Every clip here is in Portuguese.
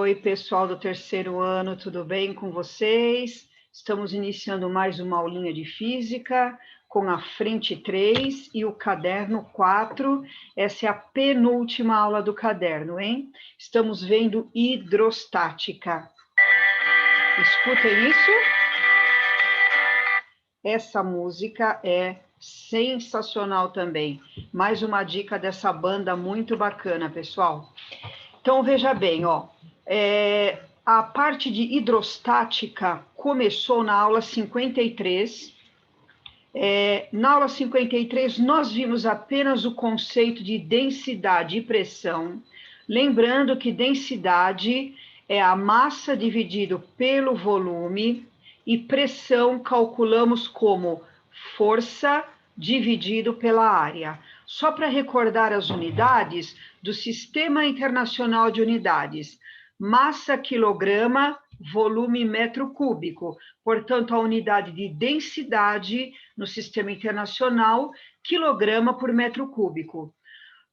Oi, pessoal do terceiro ano, tudo bem com vocês? Estamos iniciando mais uma aulinha de física com a frente 3 e o caderno 4. Essa é a penúltima aula do caderno, hein? Estamos vendo hidrostática. Escutem isso. Essa música é sensacional também. Mais uma dica dessa banda muito bacana, pessoal. Então, veja bem, ó. A parte de hidrostática começou na aula 53. Na aula 53, nós vimos apenas o conceito de densidade e pressão. Lembrando que densidade é a massa dividido pelo volume e pressão calculamos como força dividido pela área. Só para recordar as unidades do Sistema Internacional de Unidades: massa quilograma, volume metro cúbico. Portanto, a unidade de densidade no Sistema Internacional, quilograma por metro cúbico.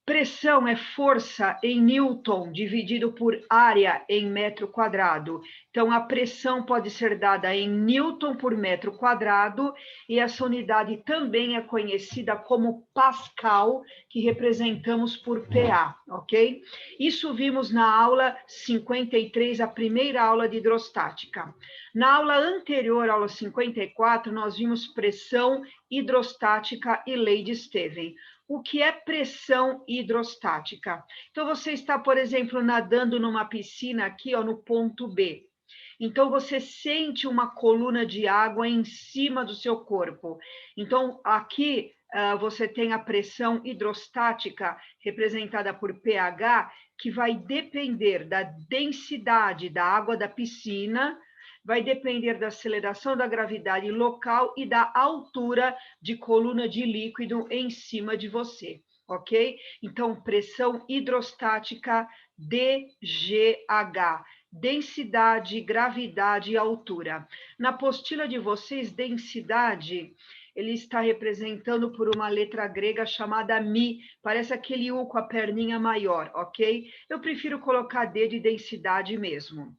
Pressão é força em Newton dividido por área em metro quadrado. Então, a pressão pode ser dada em Newton por metro quadrado, e essa unidade também é conhecida como Pascal, que representamos por PA, ok? Isso vimos na aula 53, a primeira aula de hidrostática. Na aula anterior, aula 54, nós vimos pressão hidrostática e lei de Stevens. O que é pressão hidrostática? Então, você está, por exemplo, nadando numa piscina aqui, ó, no ponto B. Então, você sente uma coluna de água em cima do seu corpo. Então, aqui você tem a pressão hidrostática, representada por pH, que vai depender da densidade da água da piscina, vai depender da aceleração da gravidade local e da altura de coluna de líquido em cima de você, ok? Então, pressão hidrostática, DGH, densidade, gravidade e altura. Na apostila de vocês, densidade, ele está representando por uma letra grega chamada Mi, parece aquele U com a perninha maior, ok? Eu prefiro colocar D de densidade mesmo.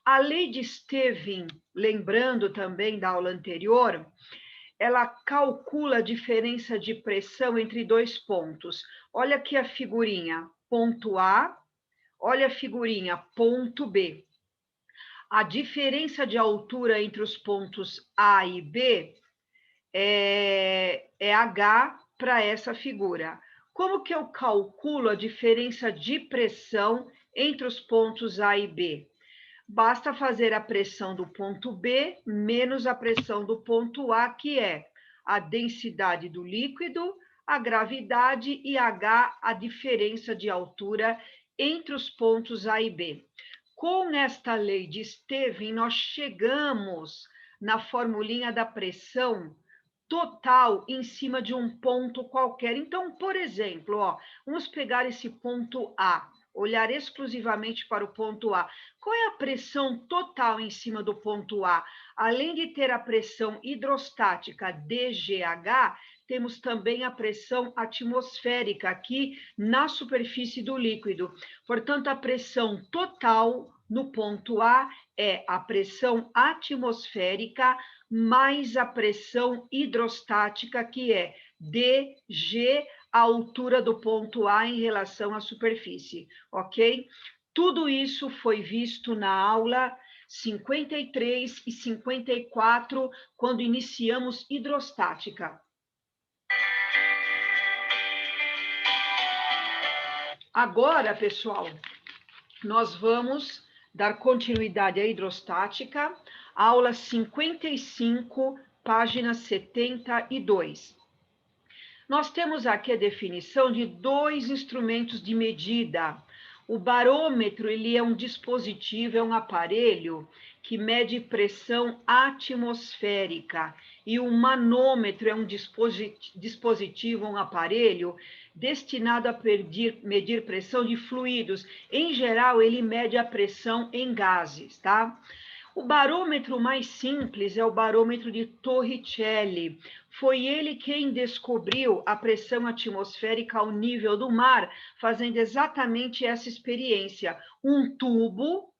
A lei de Stevens, lembrando também da aula anterior, ela calcula a diferença de pressão entre dois pontos. Olha aqui a figurinha, ponto A, olha a figurinha, ponto B. A diferença de altura entre os pontos A e B é H para essa figura. Como que eu calculo a diferença de pressão entre os pontos A e B? Basta fazer a pressão do ponto B menos a pressão do ponto A, que é a densidade do líquido, a gravidade, e H, a diferença de altura entre os pontos A e B. Com esta lei de Stevens, nós chegamos na formulinha da pressão total em cima de um ponto qualquer. Então, por exemplo, ó, vamos pegar esse ponto A, olhar exclusivamente para o ponto A. Qual é a pressão total em cima do ponto A? Além de ter a pressão hidrostática, DGH, temos também a pressão atmosférica aqui na superfície do líquido. Portanto, a pressão total no ponto A é a pressão atmosférica mais a pressão hidrostática, que é DG, a altura do ponto A em relação à superfície, ok? Tudo isso foi visto na aula 53 e 54, quando iniciamos hidrostática. Agora, pessoal, nós vamos dar continuidade à hidrostática, aula 55, página 72. Nós temos aqui a definição de dois instrumentos de medida. O barômetro, ele é um dispositivo, é um aparelho que mede pressão atmosférica, e o manômetro é um dispositivo, um aparelho destinado a medir pressão de fluidos. Em geral, ele mede a pressão em gases, tá? O barômetro mais simples é o barômetro de Torricelli. Foi ele quem descobriu a pressão atmosférica ao nível do mar, fazendo exatamente essa experiência. Um tubo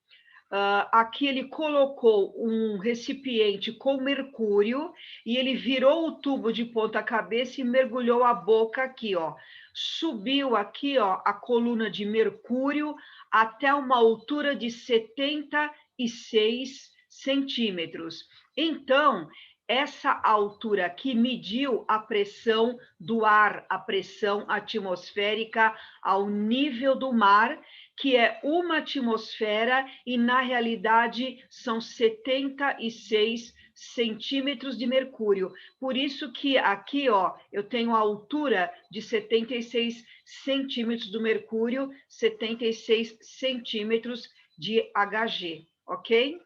aqui ele colocou um recipiente com mercúrio e ele virou o tubo de ponta cabeça e mergulhou a boca aqui, ó. Subiu aqui, ó, a coluna de mercúrio até uma altura de 76 centímetros. Então, essa altura aqui mediu a pressão do ar, a pressão atmosférica ao nível do mar, que é uma atmosfera e, na realidade, são 76 centímetros de mercúrio. Por isso que aqui, ó, eu tenho a altura de 76 centímetros do mercúrio, 76 centímetros de Hg, ok?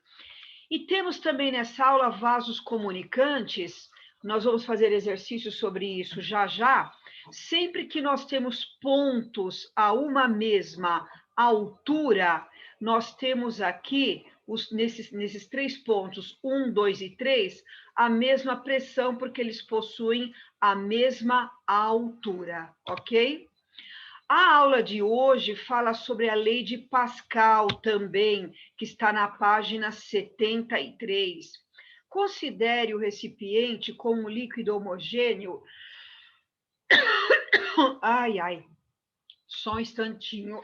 E temos também nessa aula vasos comunicantes, nós vamos fazer exercícios sobre isso já já. Sempre que nós temos pontos a uma mesma altura, nós temos aqui, nesses 3 pontos, 1, 2 e 3, a mesma pressão, porque eles possuem a mesma altura, ok? A aula de hoje fala sobre a lei de Pascal também, que está na página 73. Considere o recipiente como um líquido homogêneo. Ai, ai, só um instantinho.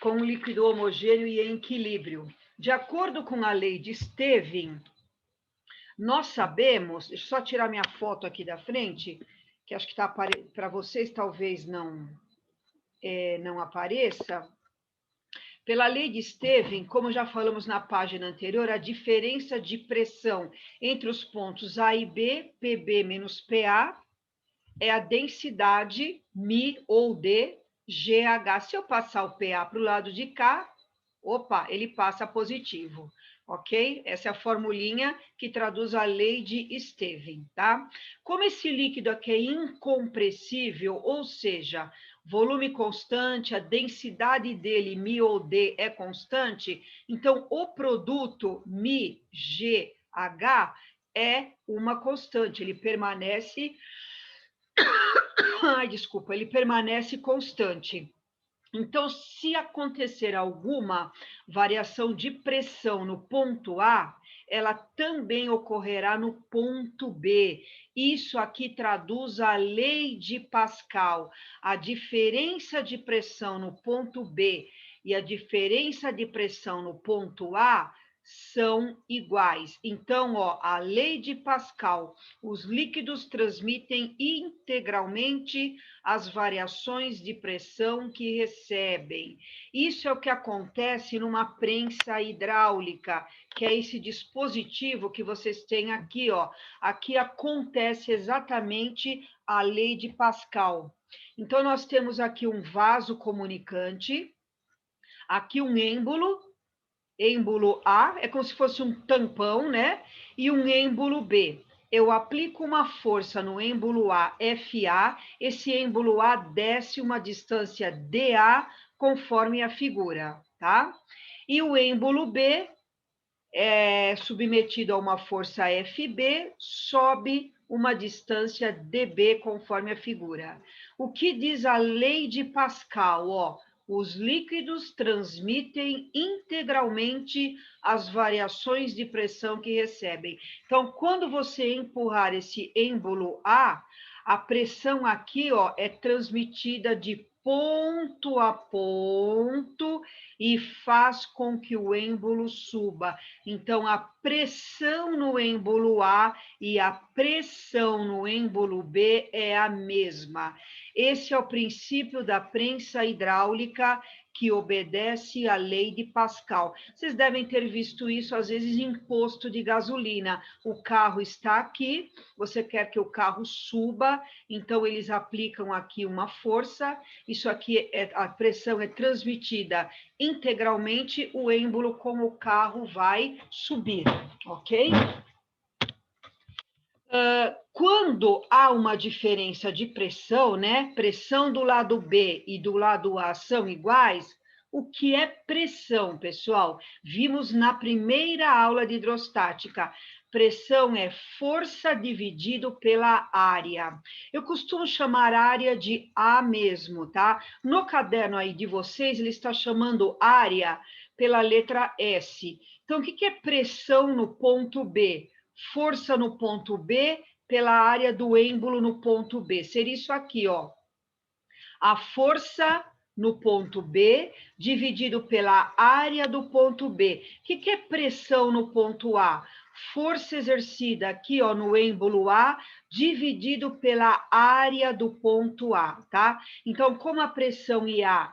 Com um líquido homogêneo e em equilíbrio. De acordo com a lei de Stevin, nós sabemos, deixa eu só tirar minha foto aqui da frente, que acho que está para vocês, talvez não apareça. Pela lei de Stevin, como já falamos na página anterior, a diferença de pressão entre os pontos A e B, PB menos PA, é a densidade μ ou D, GH. Se eu passar o PA para o lado de cá, opa, ele passa positivo, ok? Essa é a formulinha que traduz a lei de Stevin, tá? Como esse líquido aqui é incompressível, ou seja, volume constante, a densidade dele, μ ou D, é constante, então o produto μ, G, H é uma constante, ele permanece... Ai, desculpa, ele permanece constante. Então, se acontecer alguma variação de pressão no ponto A, ela também ocorrerá no ponto B. Isso aqui traduz a lei de Pascal. A diferença de pressão no ponto B e a diferença de pressão no ponto A são iguais. Então, ó, a lei de Pascal, os líquidos transmitem integralmente as variações de pressão que recebem. Isso é o que acontece numa prensa hidráulica, que é esse dispositivo que vocês têm aqui, ó. Aqui acontece exatamente a lei de Pascal. Então, nós temos aqui um vaso comunicante, aqui um êmbolo A, é como se fosse um tampão, né? E um êmbolo B. Eu aplico uma força no êmbolo A, FA, esse êmbolo A desce uma distância DA, conforme a figura, tá? E o êmbolo B é submetido a uma força FB, sobe uma distância DB, conforme a figura. O que diz a lei de Pascal, ó? Os líquidos transmitem integralmente as variações de pressão que recebem. Então, quando você empurrar esse êmbolo A pressão aqui, ó, é transmitida de ponto a ponto e faz com que o êmbolo suba. Então, a pressão no êmbolo A e a pressão no êmbolo B é a mesma. Esse é o princípio da prensa hidráulica que obedece à lei de Pascal. Vocês devem ter visto isso, às vezes, em posto de gasolina. O carro está aqui, você quer que o carro suba, então eles aplicam aqui uma força, isso aqui, a pressão é transmitida integralmente, o êmbolo com o carro vai subir, ok? Quando há uma diferença de pressão, né? Pressão do lado B e do lado A são iguais. O que é pressão, pessoal? Vimos na primeira aula de hidrostática. Pressão é força dividido pela área. Eu costumo chamar área de A mesmo, tá? No caderno aí de vocês, ele está chamando área pela letra S. Então, o que é pressão no ponto B? Força no ponto B pela área do êmbolo no ponto B. Seria isso aqui, ó. A força no ponto B dividido pela área do ponto B. O que é pressão no ponto A? Força exercida aqui, ó, no êmbolo A, dividido pela área do ponto A, tá? Então, como a pressão em A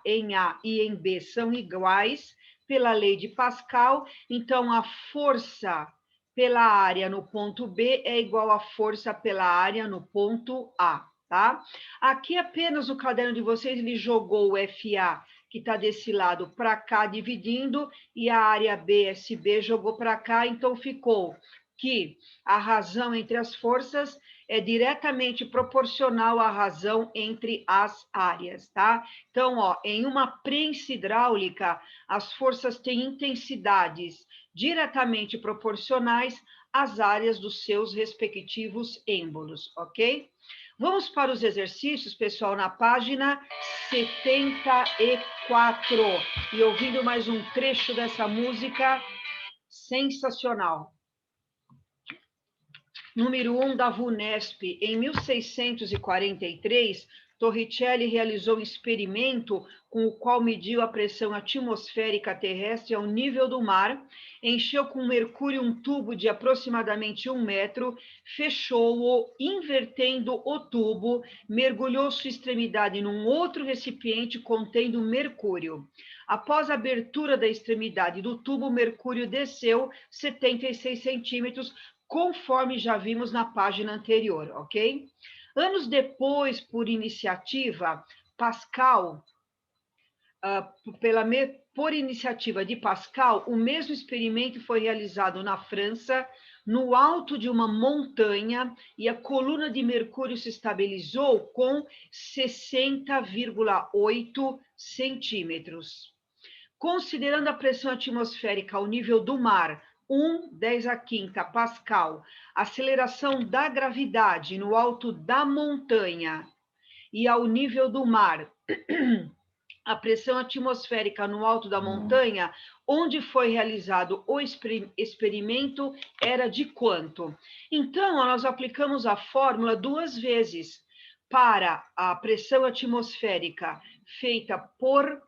e em B são iguais, pela lei de Pascal, então a força pela área no ponto B é igual à força pela área no ponto A, tá? Aqui apenas o caderno de vocês, ele jogou o FA, que está desse lado, para cá, dividindo, e a área BSB jogou para cá, então ficou que a razão entre as forças é diretamente proporcional à razão entre as áreas, tá? Então, ó, em uma prensa hidráulica, as forças têm intensidades diretamente proporcionais às áreas dos seus respectivos êmbolos, ok? Vamos para os exercícios, pessoal, na página 74. E ouvindo mais um trecho dessa música sensacional. Número 1 da VUNESP. Em 1643, Torricelli realizou um experimento com o qual mediu a pressão atmosférica terrestre ao nível do mar, encheu com mercúrio um tubo de aproximadamente 1 metro, fechou-o, invertendo o tubo, mergulhou sua extremidade num outro recipiente contendo mercúrio. Após a abertura da extremidade do tubo, o mercúrio desceu 76 centímetros, conforme já vimos na página anterior, ok? Anos depois, por iniciativa, Pascal, por iniciativa de Pascal, o mesmo experimento foi realizado na França, no alto de uma montanha, e a coluna de mercúrio se estabilizou com 60,8 centímetros. Considerando a pressão atmosférica ao nível do mar, 10⁵ Pascal, aceleração da gravidade no alto da montanha e ao nível do mar, a pressão atmosférica no alto da montanha, onde foi realizado o experimento, era de quanto? Então, nós aplicamos a fórmula 2 vezes para a pressão atmosférica feita por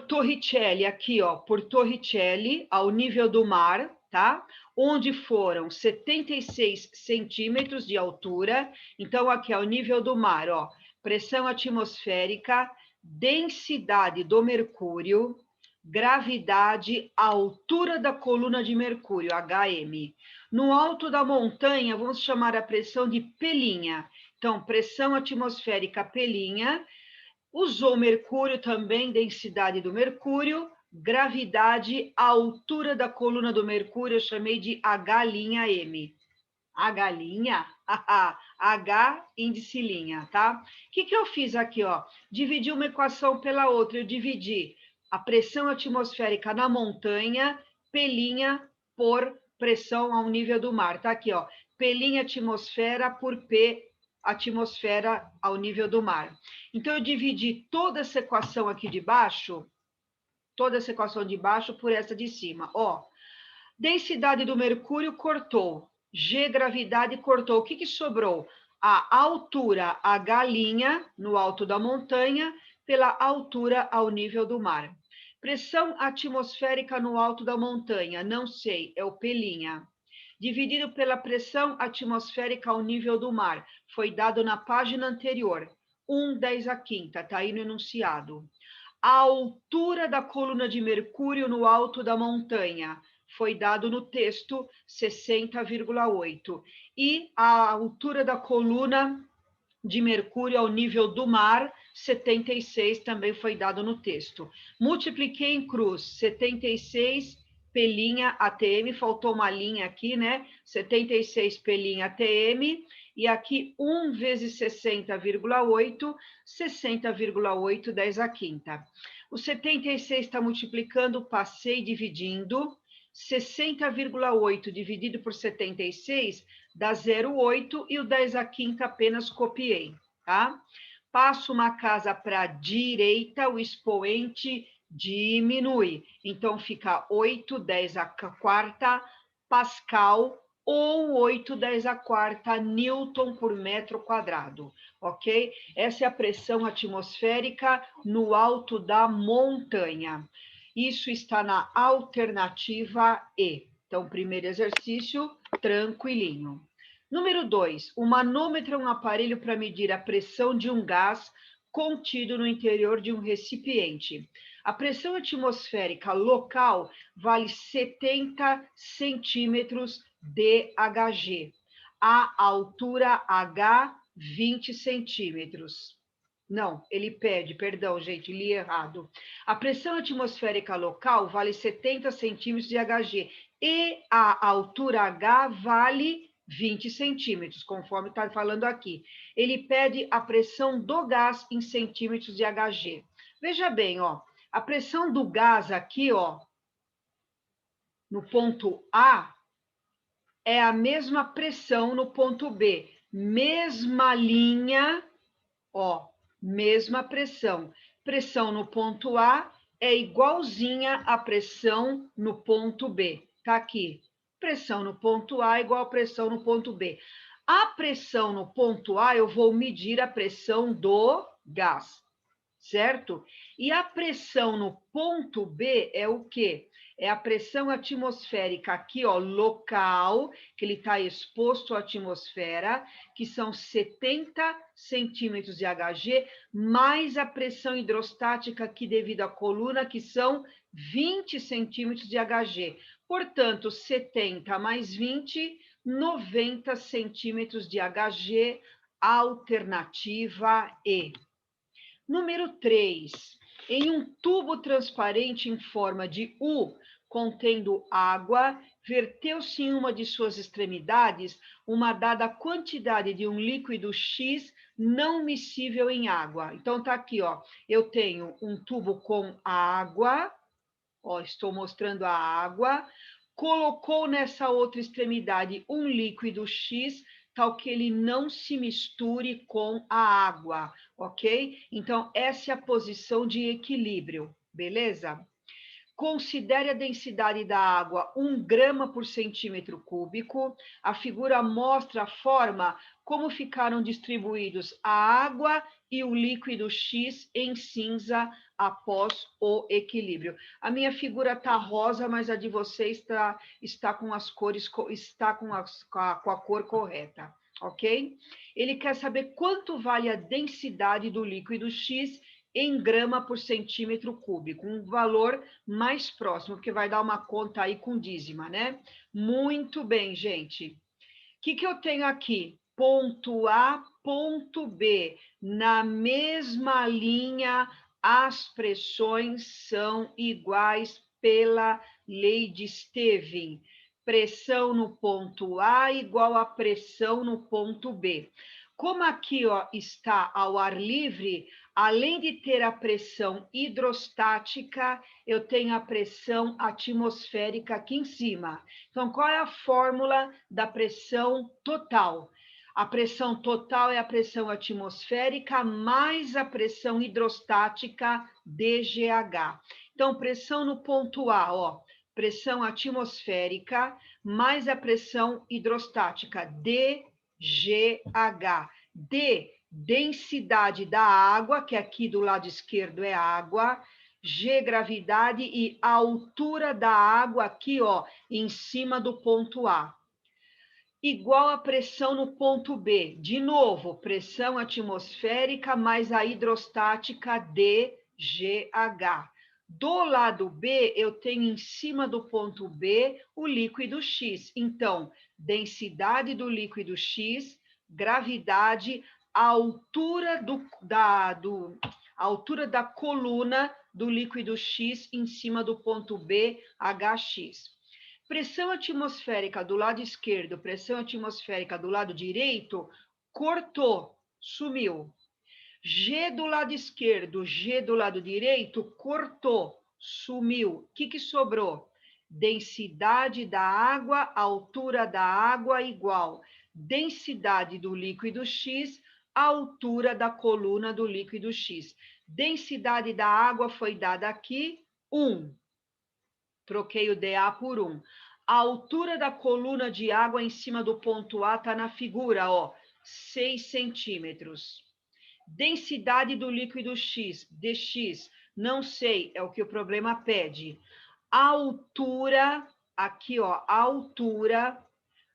Torricelli, aqui, ó, por Torricelli, ao nível do mar, tá? Onde foram 76 centímetros de altura. Então, aqui, ao nível do mar, ó, pressão atmosférica, densidade do mercúrio, gravidade, altura da coluna de mercúrio, HM. No alto da montanha, vamos chamar a pressão de pelinha. Então, pressão atmosférica pelinha, usou mercúrio também, densidade do mercúrio, gravidade, altura da coluna do mercúrio, eu chamei de H'(M). H'? H índice linha, tá? O que eu fiz aqui, ó? Dividi uma equação pela outra, eu dividi a pressão atmosférica na montanha, pelinha, por pressão ao nível do mar, tá aqui, ó. Pelinha atmosfera por P atmosfera ao nível do mar. Então, eu dividi toda essa equação aqui de baixo, toda essa equação de baixo por essa de cima. Ó, densidade do mercúrio cortou, G gravidade cortou. O que sobrou? A altura H' no alto da montanha pela altura ao nível do mar. Pressão atmosférica no alto da montanha, não sei, é o P'. Dividido pela pressão atmosférica ao nível do mar, foi dado na página anterior, 10⁵, está aí no enunciado. A altura da coluna de mercúrio no alto da montanha, foi dado no texto, 60,8. E a altura da coluna de mercúrio ao nível do mar, 76, também foi dado no texto. Multipliquei em cruz, 76 P' ATM, faltou uma linha aqui, né? 76 P' ATM, e aqui 1 vezes 60,8, 60,8, 10⁵. O 76 está multiplicando, passei dividindo, 60,8 dividido por 76 dá 0,8 e o 10 à quinta apenas copiei, tá? Passo uma casa para a direita, o expoente diminui. Então, fica 8, 10 à quarta Pascal ou 8, 10 à quarta Newton por metro quadrado, ok? Essa é a pressão atmosférica no alto da montanha. Isso está na alternativa E. Então, primeiro exercício, tranquilinho. Número 2, o manômetro é um aparelho para medir a pressão de um gás contido no interior de um recipiente. A pressão atmosférica local vale 70 centímetros DHG. A altura H, 20 centímetros. Não, ele pede, perdão, gente, li errado. A pressão atmosférica local vale 70 centímetros de HG e a altura H vale 20 centímetros, conforme está falando aqui. Ele pede a pressão do gás em centímetros de HG. Veja bem, ó, a pressão do gás aqui, ó, no ponto A, é a mesma pressão no ponto B. Mesma linha, ó, mesma pressão. Pressão no ponto A é igualzinha à pressão no ponto B. Tá aqui. Pressão no ponto A é igual a pressão no ponto B. A pressão no ponto A, eu vou medir a pressão do gás, certo? E a pressão no ponto B é o quê? É a pressão atmosférica aqui, ó, local, que ele está exposto à atmosfera, que são 70 centímetros de HG, mais a pressão hidrostática aqui devido à coluna, que são 20 centímetros de HG. Portanto, 70 mais 20, 90 centímetros de HG, alternativa E. Número 3. Em um tubo transparente em forma de U, contendo água, verteu-se em uma de suas extremidades uma dada quantidade de um líquido X não miscível em água. Então, tá aqui, ó. Eu tenho um tubo com água, ó, estou mostrando a água, colocou nessa outra extremidade um líquido X, tal que ele não se misture com a água, ok? Então, essa é a posição de equilíbrio, beleza? Considere a densidade da água 1 grama por centímetro cúbico. A figura mostra a forma como ficaram distribuídos a água e o líquido X em cinza após o equilíbrio. A minha figura está rosa, mas a de vocês está com as cores, está com a cor correta, ok? Ele quer saber quanto vale a densidade do líquido X em grama por centímetro cúbico, um valor mais próximo, porque vai dar uma conta aí com dízima, né? Muito bem, gente. O que eu tenho aqui? Ponto A, ponto B. Na mesma linha, as pressões são iguais pela lei de Stevin. Pressão no ponto A igual a pressão no ponto B. Como aqui, ó, está ao ar livre, além de ter a pressão hidrostática, eu tenho a pressão atmosférica aqui em cima. Então, qual é a fórmula da pressão total? A pressão total é a pressão atmosférica mais a pressão hidrostática DGH. Então, pressão no ponto A, ó, pressão atmosférica mais a pressão hidrostática DGH. D, densidade da água, que aqui do lado esquerdo é água, G, gravidade e a altura da água aqui, ó, em cima do ponto A. Igual a pressão no ponto B. De novo, pressão atmosférica mais a hidrostática DGH. Do lado B, eu tenho em cima do ponto B o líquido X. Então, densidade do líquido X, gravidade, a altura da coluna do líquido X em cima do ponto B, HX. Pressão atmosférica do lado esquerdo, pressão atmosférica do lado direito, cortou, sumiu. G do lado esquerdo, G do lado direito, cortou, sumiu. O que sobrou? densidade da água, altura da água igual densidade do líquido X, altura da coluna do líquido X. Densidade da água foi dada aqui, 1. Troquei o dA por 1. A altura da coluna de água em cima do ponto A está na figura, ó, 6 centímetros. Densidade do líquido X, dx, não sei, é o que o problema pede. A altura, aqui, ó, a altura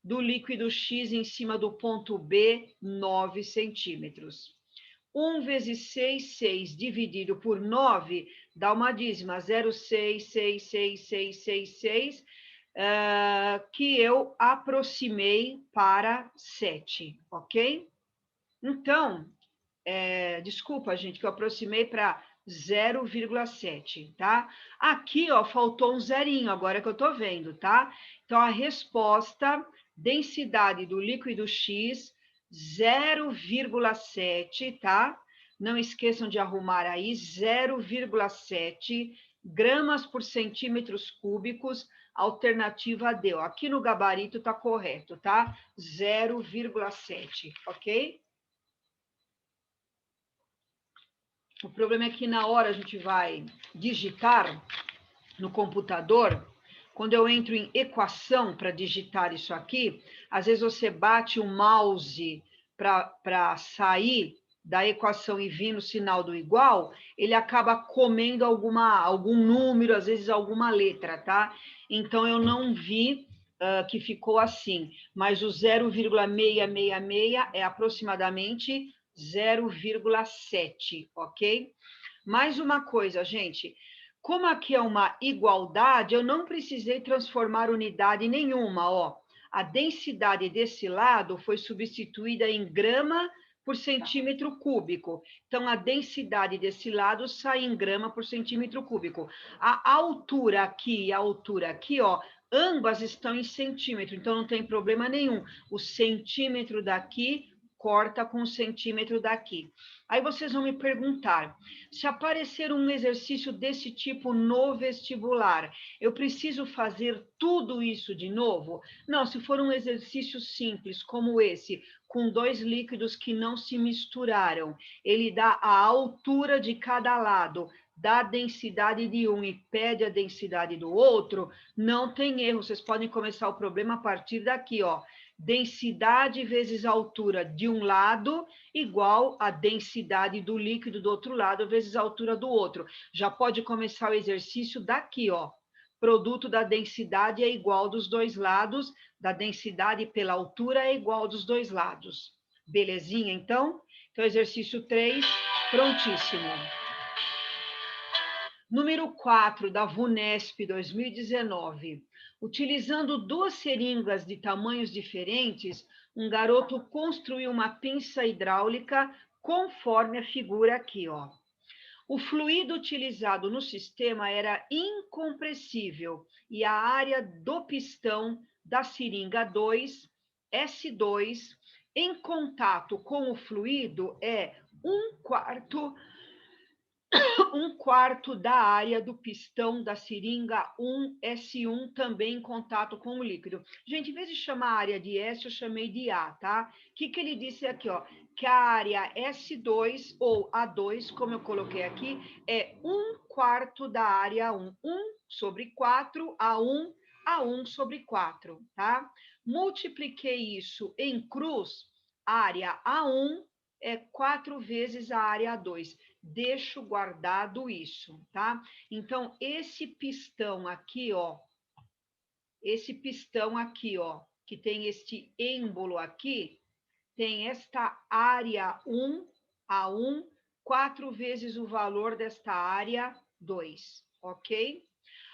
do líquido X em cima do ponto B, 9 centímetros. 1 vezes 6, 6, dividido por 9, dá uma dízima, 0,6666666, que eu aproximei para 7, ok? Então, desculpa, gente, que eu aproximei para 0,7, tá? Aqui, ó, faltou um zerinho, agora que eu tô vendo, tá? Então, a resposta, densidade do líquido X, 0,7, tá? Não esqueçam de arrumar aí, 0,7 gramas por centímetros cúbicos, alternativa D. Ó. Aqui no gabarito tá correto, tá? 0,7, ok? O problema é que na hora a gente vai digitar no computador, quando eu entro em equação para digitar isso aqui, às vezes você bate o mouse para sair da equação e vir no sinal do igual, ele acaba comendo algum número, às vezes alguma letra, tá? Então eu não vi que ficou assim, mas o 0,666 é aproximadamente 0,7, ok? Mais uma coisa, gente. Como aqui é uma igualdade, eu não precisei transformar unidade nenhuma, ó. A densidade desse lado foi substituída em grama por centímetro cúbico. Então, a densidade desse lado sai em grama por centímetro cúbico. A altura aqui e a altura aqui, ó, ambas estão em centímetro, então não tem problema nenhum. O centímetro daqui corta com o centímetro daqui. Aí vocês vão me perguntar, se aparecer um exercício desse tipo no vestibular, eu preciso fazer tudo isso de novo? Não, se for um exercício simples como esse, com dois líquidos que não se misturaram, ele dá a altura de cada lado, dá a densidade de um e pede a densidade do outro, não tem erro, vocês podem começar o problema a partir daqui, ó. Densidade vezes a altura de um lado igual a densidade do líquido do outro lado vezes a altura do outro. Já pode começar o exercício daqui, ó. Produto da densidade é igual dos dois lados, da densidade pela altura é igual dos dois lados. Belezinha, então? Então, exercício 3, prontíssimo. Número 4, da VUNESP 2019. Utilizando duas seringas de tamanhos diferentes, um garoto construiu uma pinça hidráulica conforme a figura aqui, ó. O fluido utilizado no sistema era incompressível e a área do pistão da seringa 2, S2, em contato com o fluido é 1/4 da área do pistão da seringa 1, S1, também em contato com o líquido. Gente, em vez de chamar a área de S, eu chamei de A, tá? O que ele disse aqui, ó? Que a área S2 ou A2, como eu coloquei aqui, é 1/4 da área 1. 1/4, A1 sobre 4, tá? Multipliquei isso em cruz, área A1 é 4 vezes a área A2. Deixo guardado isso, tá? Então, esse pistão aqui, ó, que tem este êmbolo aqui, tem esta área 1, A1, 4 vezes o valor desta área 2, ok?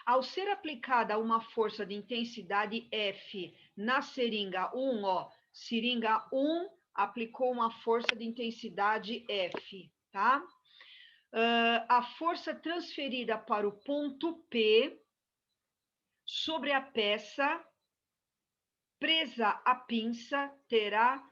Ao ser aplicada uma força de intensidade F na seringa 1, ó, seringa 1 aplicou uma força de intensidade F, tá? A força transferida para o ponto P sobre a peça presa à pinça terá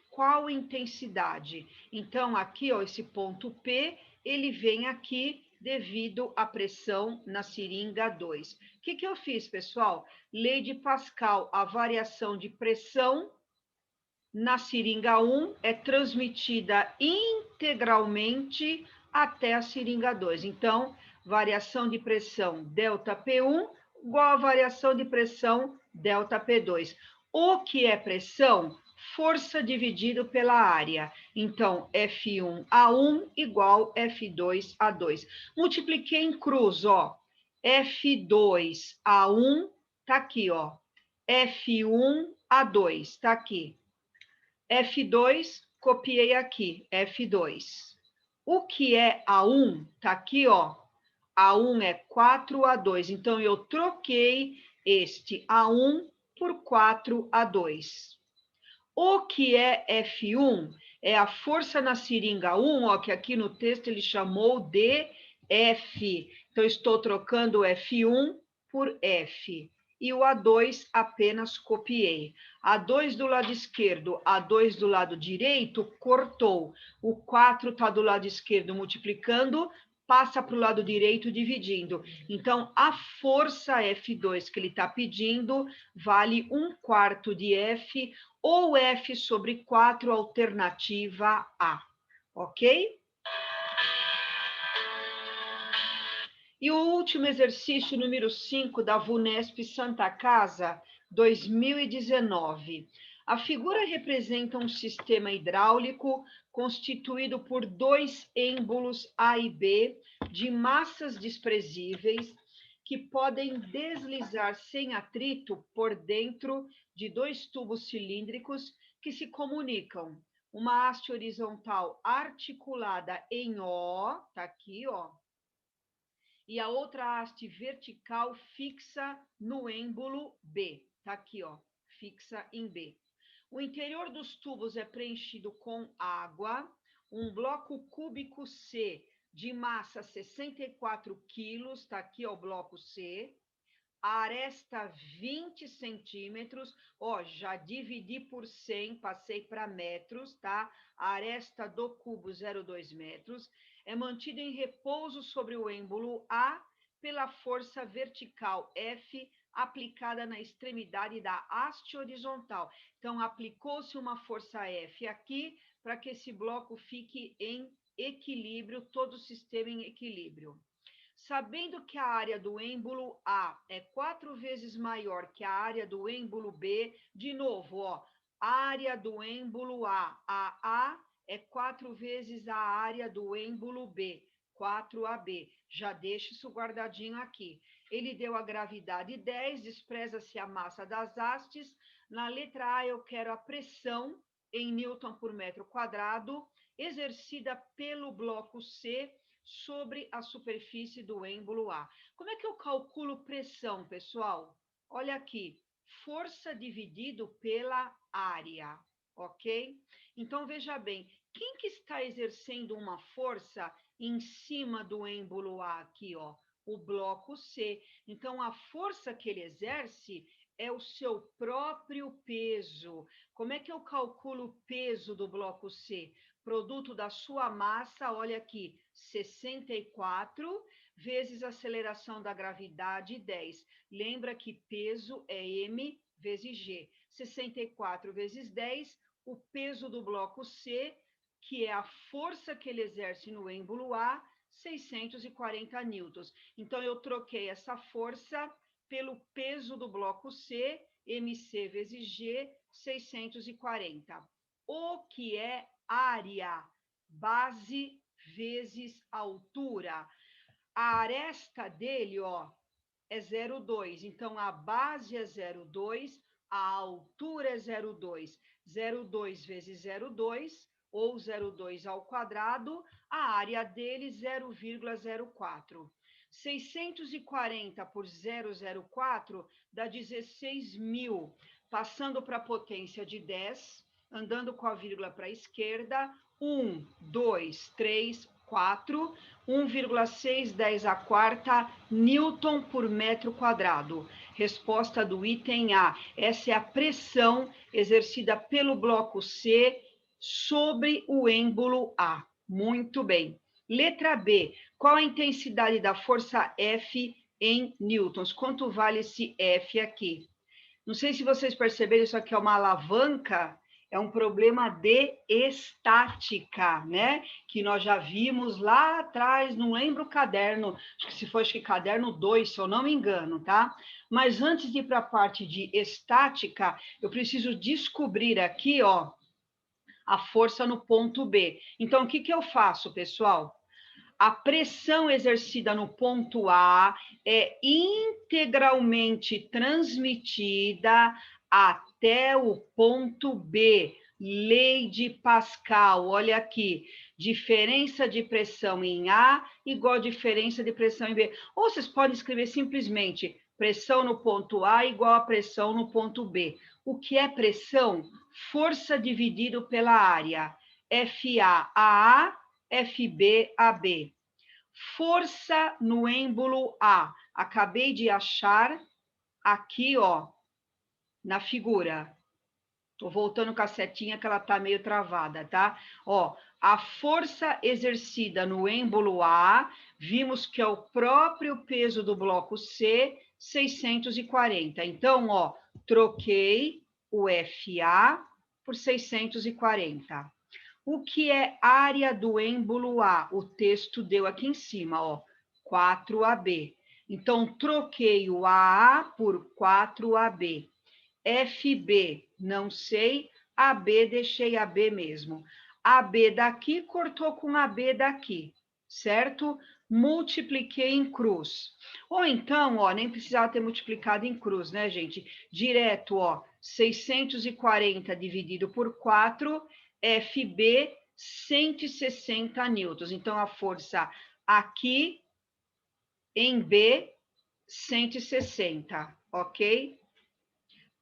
qual intensidade? Então, aqui, ó, esse ponto P, ele vem aqui devido à pressão na seringa 2. O que eu fiz, pessoal? Lei de Pascal, a variação de pressão na seringa 1 é transmitida integralmente até a seringa 2. Então, variação de pressão ΔP1 igual a variação de pressão ΔP2. O que é pressão? Força dividido pela área. Então, F1A1 igual F2A2. Multipliquei em cruz, ó. F2A1 tá aqui, ó. F1A2 tá aqui. F2, copiei aqui, F2. O que é A1? Tá aqui, ó. A1 é 4A2. Então, eu troquei este A1 por 4A2. O que é F1? É a força na seringa 1, ó, que aqui no texto ele chamou de F. Então, estou trocando F1 por F. E o A2 apenas copiei. A2 do lado esquerdo, A2 do lado direito, cortou. O 4 está do lado esquerdo multiplicando, passa para o lado direito dividindo. Então, a força F2 que ele está pedindo vale 1/4 de F, ou F sobre 4, alternativa A. Ok? E o último exercício, número 5, da VUNESP Santa Casa, 2019. A figura representa um sistema hidráulico constituído por 2 êmbolos A e B de massas desprezíveis que podem deslizar sem atrito por dentro de 2 tubos cilíndricos que se comunicam. Uma haste horizontal articulada em O, tá aqui, ó, e a outra haste vertical fixa no êmbolo B. Tá aqui, ó, fixa em B. O interior dos tubos é preenchido com água, um bloco cúbico C de massa 64 quilos, tá aqui, ó, o bloco C, a aresta 20 centímetros, ó, já dividi por 100, passei para metros, tá? A aresta do cubo 0,2 metros, é mantido em repouso sobre o êmbolo A pela força vertical F aplicada na extremidade da haste horizontal. Então, aplicou-se uma força F aqui para que esse bloco fique em equilíbrio, todo o sistema em equilíbrio. Sabendo que a área do êmbolo A é 4 vezes maior que a área do êmbolo B, de novo, ó, área do êmbolo A é 4 vezes a área do êmbolo B, 4AB. Já deixa isso guardadinho aqui. Ele deu a gravidade 10, despreza-se a massa das hastes. Na letra A, eu quero a pressão em Newton por metro quadrado, exercida pelo bloco C, sobre a superfície do êmbolo A. Como é que eu calculo pressão, pessoal? Olha aqui, força dividido pela área, ok? Então, veja bem, quem que está exercendo uma força em cima do êmbolo A aqui, ó? O bloco C. Então, a força que ele exerce é o seu próprio peso. Como é que eu calculo o peso do bloco C? Produto da sua massa, olha aqui, 64 vezes a aceleração da gravidade, 10. Lembra que peso é m vezes g. 64 vezes 10, o peso do bloco C, que é a força que ele exerce no êmbolo A, 640 newtons. Então, eu troquei essa força pelo peso do bloco C, mc vezes g, 640. O que é área? Base vezes altura. A aresta dele, ó, é 0,2. Então, a base é 0,2, a altura é 0,2. 0,2 vezes 0,2, ou 0,2 ao quadrado, a área dele 0,04. 640 por 0,04 dá 16.000. Passando para a potência de 10, andando com a vírgula para a esquerda, 1, 2, 3, 4, 1,6, 10 a quarta, Newton por metro quadrado. Resposta do item A. Essa é a pressão exercida pelo bloco C sobre o êmbolo A. Muito bem. Letra B, qual a intensidade da força F em newtons? Quanto vale esse F aqui? Não sei se vocês perceberam, isso aqui é uma alavanca, é um problema de estática, né? Que nós já vimos lá atrás, não lembro o caderno, acho que caderno 2, se eu não me engano, tá? Mas antes de ir para a parte de estática, eu preciso descobrir aqui, ó, a força no ponto B. Então, o que eu faço, pessoal? A pressão exercida no ponto A é integralmente transmitida até o ponto B. Lei de Pascal, olha aqui. Diferença de pressão em A igual a diferença de pressão em B. Ou vocês podem escrever simplesmente pressão no ponto A igual a pressão no ponto B. O que é pressão? Força dividido pela área. FA a A, FB AB. Força no êmbolo A. Acabei de achar aqui, ó, na figura. Estou voltando com a setinha que ela está meio travada, tá? Ó, a força exercida no êmbolo A, vimos que é o próprio peso do bloco C, 640. Então, ó, troquei o FA por 640. O que é área do êmbolo A? O texto deu aqui em cima, ó, 4AB. Então, troquei o AA por 4AB. FB, não sei, AB, deixei AB mesmo. AB daqui cortou com AB daqui, certo? Multipliquei em cruz. Ou então, ó, nem precisava ter multiplicado em cruz, né, gente? Direto, ó, 640 dividido por 4, FB, 160 newtons. Então, a força aqui em B, 160, ok?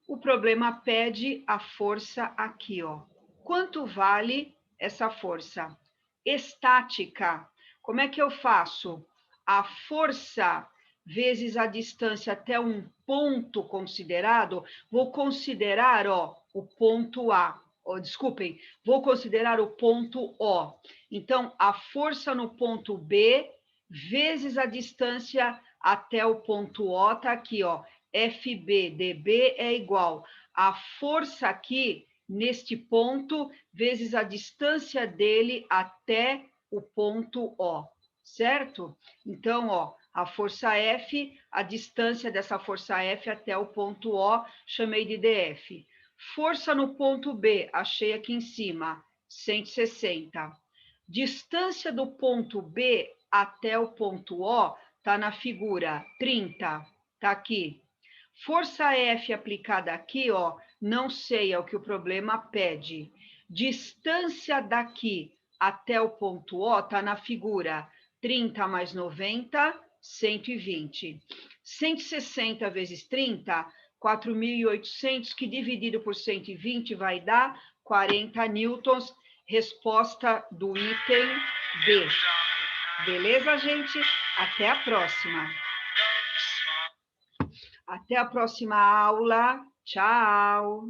O problema pede a força aqui, ó. Quanto vale essa força? Estática. Como é que eu faço? A força vezes a distância até um ponto considerado, vou considerar, ó, o ponto A. Oh, desculpem, vou considerar o ponto O. Então, a força no ponto B vezes a distância até o ponto O, tá aqui, ó. FB dB é igual a força aqui, neste ponto, vezes a distância dele até o ponto O, certo? Então, ó, a força F, a distância dessa força F até o ponto O, chamei de DF. Força no ponto B, achei aqui em cima, 160. Distância do ponto B até o ponto O, tá na figura, 30, tá aqui. Força F aplicada aqui, ó, não sei, é o que o problema pede. Distância daqui até o ponto O tá na figura 30 mais 90, 120. 160 vezes 30, 4.800, que dividido por 120 vai dar 40 newtons. Resposta do item B. Beleza, gente? Até a próxima. Até a próxima aula. Tchau!